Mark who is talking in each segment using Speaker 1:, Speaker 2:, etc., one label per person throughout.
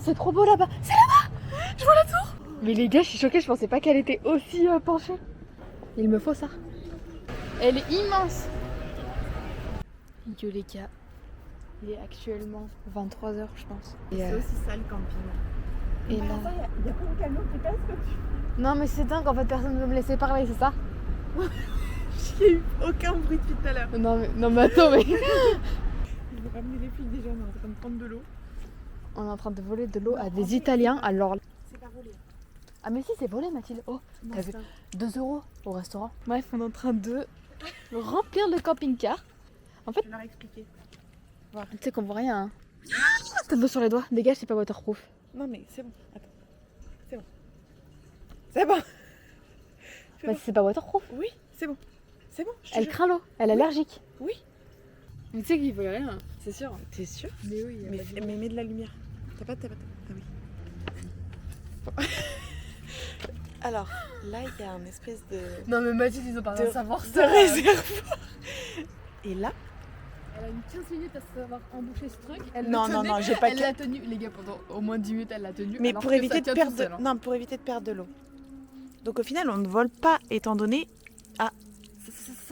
Speaker 1: c'est trop beau là-bas. C'est là-bas. Je vois la tour. Mais les gars, je suis choquée, je pensais pas qu'elle était aussi penchée. Il me faut ça. Elle est immense. Yo les gars, il est actuellement 23h je pense.
Speaker 2: C'est aussi ça le camping.
Speaker 1: Et là...
Speaker 2: il y a pas de canot qui passe au-dessus.
Speaker 1: Non mais c'est dingue, en fait personne ne veut me laisser parler, c'est ça?
Speaker 2: J'ai eu aucun bruit depuis tout à l'heure.
Speaker 1: Non mais attends mais...
Speaker 2: Je vais ramener les filles déjà, on est en train de prendre de l'eau.
Speaker 1: On est en train de voler de l'eau à des Italiens, alors...
Speaker 2: C'est pas volé.
Speaker 1: Ah mais si c'est volé Mathilde. Oh, t'as vu 2 € au restaurant. Bref, on est en train de remplir le camping-car. En fait,
Speaker 2: Je vais leur expliquer.
Speaker 1: voilà. Tu sais qu'on voit rien. Hein. T'as de l'eau sur les doigts, dégage, c'est pas waterproof.
Speaker 2: Non mais c'est bon, attends. C'est bon. C'est bon.
Speaker 1: Bah c'est pas waterproof.
Speaker 2: Oui, c'est bon. C'est bon, je te
Speaker 1: Elle
Speaker 2: jure.
Speaker 1: craint l'eau, elle est allergique.
Speaker 2: Oui.
Speaker 1: Mais tu sais qu'il voit rien, c'est sûr.
Speaker 2: T'es sûr?
Speaker 1: Mais oui,
Speaker 2: Mais mets de la lumière. T'as pas. Ah oui. Bon. Alors, là, il y a un espèce de
Speaker 1: Non mais Mathilde, ils ont pas besoin de savoir ça.
Speaker 2: réservoir. Et là,
Speaker 1: Elle a mis 15 minutes à savoir emboucher ce truc.
Speaker 2: non, j'ai pas
Speaker 1: Elle l'a tenu, les gars, pendant au moins 10 minutes, elle l'a tenu.
Speaker 2: Mais
Speaker 1: alors
Speaker 2: pour
Speaker 1: que
Speaker 2: éviter
Speaker 1: ça
Speaker 2: de
Speaker 1: tient
Speaker 2: perdre
Speaker 1: tout seul, hein.
Speaker 2: non, pour éviter de perdre de l'eau. Donc au final, on ne vole pas étant donné
Speaker 1: Ça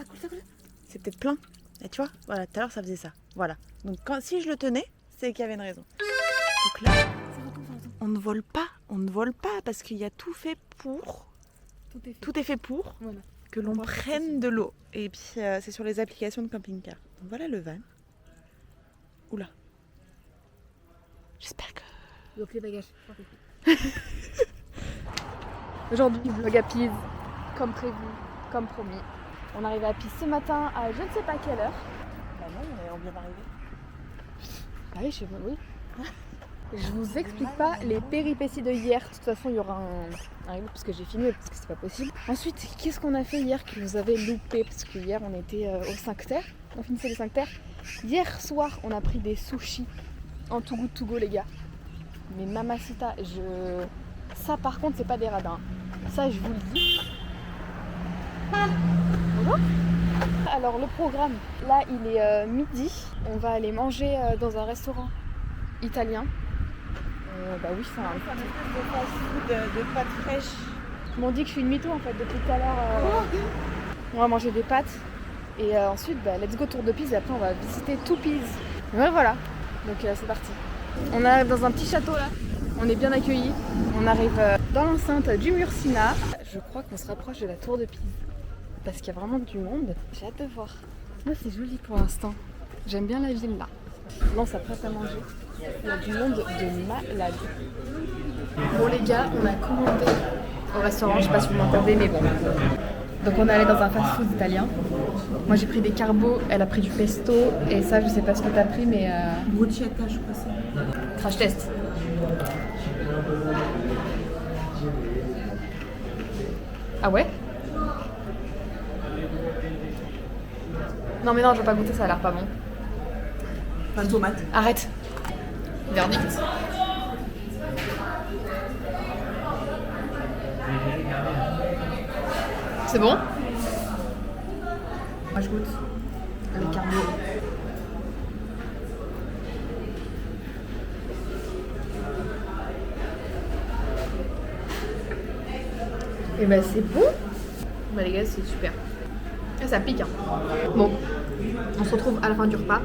Speaker 1: coule, ça coule.
Speaker 2: c'est peut-être plein. Et tu vois, voilà, tout à l'heure ça faisait ça. Voilà. Donc si je le tenais, c'est qu'il y avait une raison. Donc là, on ne vole pas parce qu'il y a tout fait pour
Speaker 1: Tout est fait.
Speaker 2: pour
Speaker 1: Voilà.
Speaker 2: que l'on
Speaker 1: On va
Speaker 2: prenne de l'eau. Et puis c'est sur les applications de camping-car. Donc voilà le van. Oula. J'espère que
Speaker 1: Donc les bagages. Aujourd'hui, vlog à Pise, comme prévu, comme promis. On arrive à Pise ce matin à je ne sais pas quelle heure.
Speaker 2: bah non, on vient d'arriver.
Speaker 1: Ah oui, je sais pas, oui. Je vous explique pas les péripéties de hier. De toute façon, il y aura un relook parce que j'ai filmé parce que c'est pas possible. Ensuite, qu'est-ce qu'on a fait hier que vous avez loupé? Parce que hier, on était au 5 Terres. On finissait les 5 Terres. Hier soir, on a pris des sushis en Too Good To Go, les gars. Mais mamacita, ça par contre, c'est pas des radins. Ça, je vous le dis. Bonjour. Alors, le programme, là, il est midi. On va aller manger dans un restaurant italien. Bah oui, c'est un...
Speaker 2: C'est un espèce de fast-food de pâtes fraîches.
Speaker 1: Ils m'ont dit que je suis une mytho en fait depuis tout à l'heure. On va manger des pâtes et ensuite let's go tour de Pise et après on va visiter tout Pise. Ouais, voilà, donc c'est parti. On arrive dans un petit château là, on est bien accueillis. On arrive dans l'enceinte du Mursina. Je crois qu'on se rapproche de la tour de Pise parce qu'il y a vraiment du monde. J'ai hâte de voir. Moi c'est joli pour l'instant, j'aime bien la ville là. Là, ça prête à manger. Il y a du monde de malade. Bon les gars, on a commandé au restaurant, je sais pas si vous m'entendez mais bon. Donc on est allé dans un fast-food italien. Moi j'ai pris des carbos, elle a pris du pesto et ça je sais pas ce que t'as pris mais...
Speaker 2: Bruschetta, je crois ça.
Speaker 1: Crash test. Ah ouais? Non mais non, je vais pas goûter, ça a l'air pas bon.
Speaker 2: Pas de tomate.
Speaker 1: Arrête. Verdict. C'est bon?
Speaker 2: Moi je goûte.
Speaker 1: Les carbos. Et bah c'est bon. Bah les gars, c'est super. Et ça pique hein. Bon, on se retrouve à la fin du repas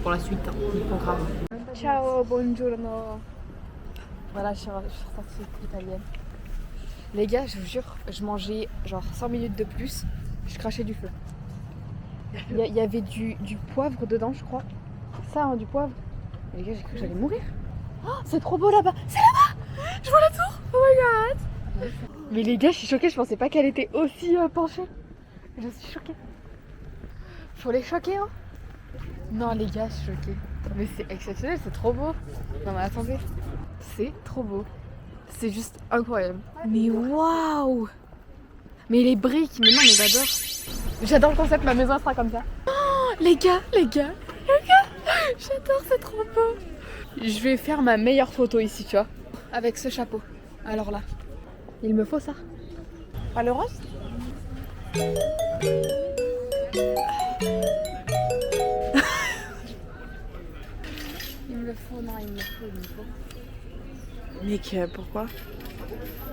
Speaker 1: pour la suite du programme. Ciao, buongiorno. Voilà, je suis ressortie italienne. Les gars, je vous jure, je mangeais genre 5 minutes de plus, je crachais du feu. Il y avait du poivre dedans, je crois. Ça, hein, du poivre. Et les gars, j'ai cru que j'allais mourir. Oh, c'est trop beau là-bas. C'est là-bas. Je vois la tour. Oh my god. Mais les gars, je suis choquée, je pensais pas qu'elle était aussi penchée. Je suis choquée. Faut les choquer, hein. Non les gars, je suis choquée. Mais c'est exceptionnel, c'est trop beau. Non mais attendez, c'est trop beau. C'est juste incroyable. Mais waouh. Mais les briques, mais non mais j'adore. J'adore le concept, ma maison sera comme ça. Oh, les gars, j'adore, c'est trop beau. Je vais faire ma meilleure photo ici, tu vois. Avec ce chapeau. Alors là, il me faut ça.
Speaker 2: Pas le rose?
Speaker 1: Il me le faut, non, il me le faut.
Speaker 2: Mec, pourquoi?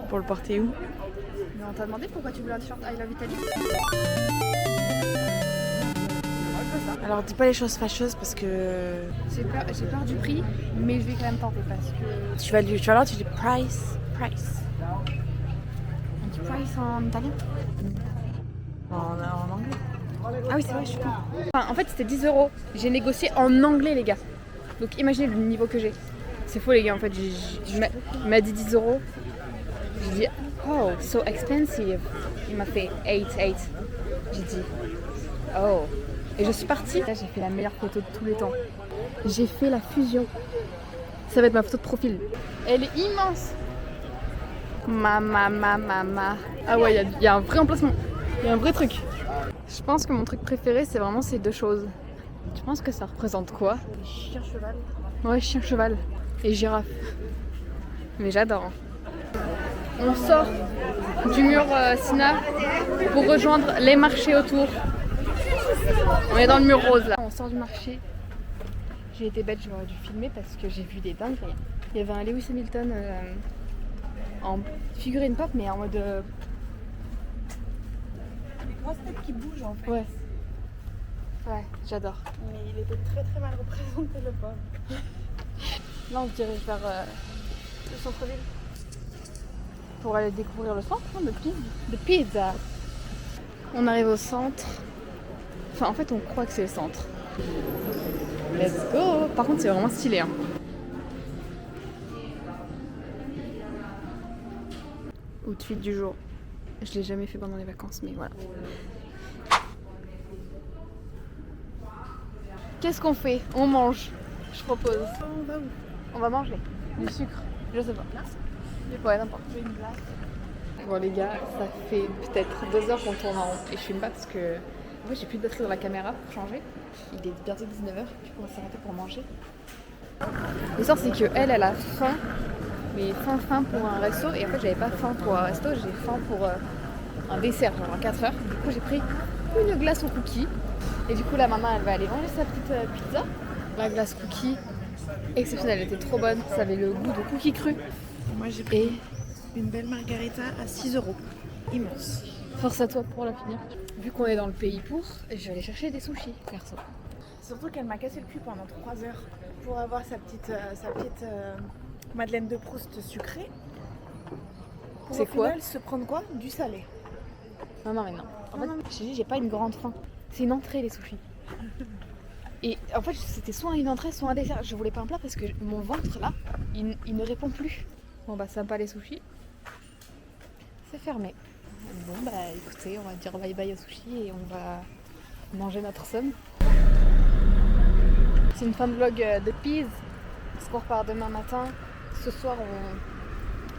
Speaker 2: Pour le porter où?
Speaker 1: Mais on t'a demandé pourquoi tu voulais un t-shirt I Love Italy.
Speaker 2: Alors dis pas les choses fâcheuses parce que...
Speaker 1: J'ai peur du prix, mais je vais quand même tenter parce que...
Speaker 2: Tu vas là, tu dis price.
Speaker 1: On dit price en italien?
Speaker 2: En anglais.
Speaker 1: Ah oui, c'est vrai, je suis con. Enfin, en fait, c'était 10 €. J'ai négocié en anglais, les gars. Donc imaginez le niveau que j'ai. C'est faux, les gars, en fait. Il m'a dit 10 €. J'ai dit, oh, so expensive. Il m'a fait 8. J'ai dit, oh. Et je suis partie. Là, j'ai fait la meilleure photo de tous les temps. J'ai fait la fusion. Ça va être ma photo de profil. Elle est immense. Mama. Ah ouais, il y a un vrai emplacement. Il y a un vrai truc. Je pense que mon truc préféré, c'est vraiment ces deux choses. Tu penses que ça représente quoi?
Speaker 2: Chien cheval.
Speaker 1: Ouais, chien cheval et girafe. Mais j'adore. On sort du mur Sina pour rejoindre les marchés autour. On est dans le mur rose là. On sort du marché. J'ai été bête, j'aurais dû filmer parce que j'ai vu des dingueries. Il y avait un Lewis Hamilton en figurine pop, mais en mode.
Speaker 2: Les grosses têtes qui bougent en fait.
Speaker 1: Ouais. Ouais, j'adore.
Speaker 2: Mais il était très très mal représenté le pauvre.
Speaker 1: Là, on se dirige vers le centre-ville pour aller découvrir le centre de Pisa. On arrive au centre. Enfin, en fait, on croit que c'est le centre. Let's go! Par contre, c'est vraiment stylé. Hein. Outfit du jour. Je l'ai jamais fait pendant les vacances, mais voilà. Qu'est-ce qu'on fait? On mange. Je propose.
Speaker 2: On va où?
Speaker 1: On va manger du sucre. Je sais pas. Ouais, n'importe. Bon les gars, ça fait peut-être 2 heures qu'on tourne en rond et je filme pas parce que en fait j'ai plus de batterie dans la caméra pour changer. Il est bientôt 19h, du coup on va s'arrêter pour manger. L'histoire c'est que elle a faim, mais faim pour un resto et en fait j'avais pas faim pour un resto, j'ai faim pour un dessert genre à 4 heures. Du coup j'ai pris une glace au cookie et du coup la maman elle va aller manger sa petite pizza. La glace cookie exceptionnelle, elle était trop bonne, ça avait le goût de cookie cru.
Speaker 2: Moi j'ai pris une belle margarita à 6 €. Immense.
Speaker 1: Force à toi pour la finir. Vu qu'on est dans le pays pour, je vais aller chercher des sushis, perso.
Speaker 2: Surtout qu'elle m'a cassé le cul pendant 3 heures pour avoir sa petite Madeleine de Proust sucrée. Pour
Speaker 1: C'est
Speaker 2: au
Speaker 1: quoi?
Speaker 2: final se prendre quoi? Du salé.
Speaker 1: Non, mais non. En fait, je te dis, j'ai pas une grande faim. C'est une entrée, les sushis. Et en fait, c'était soit une entrée, soit un dessert. Je voulais pas un plat parce que mon ventre, là, il ne répond plus. Bon, bah, sympa les sushis. C'est fermé. Bon, bah, écoutez, on va dire bye bye aux sushis et on va manger notre somme. C'est une fin de vlog de Pise. Parce qu'on repart demain matin. Ce soir,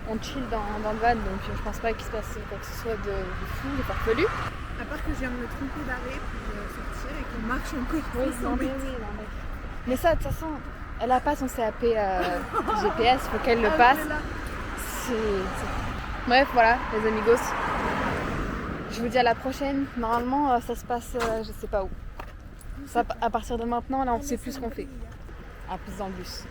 Speaker 1: on chill dans le van, donc je pense pas qu'il se passe quoi que ce soit de fou, de farfelu.
Speaker 2: À part que je viens de me tromper d'arrêt pour sortir et qu'on marche encore.
Speaker 1: Oui, mais ça, de toute façon, elle a pas son CAP GPS, faut qu'elle le passe. Bref, voilà, les amigos. Je vous dis à la prochaine. Normalement, ça se passe, je sais pas où. Ça, à partir de maintenant, là, on sait plus ce qu'on fait. À plus dans le bus.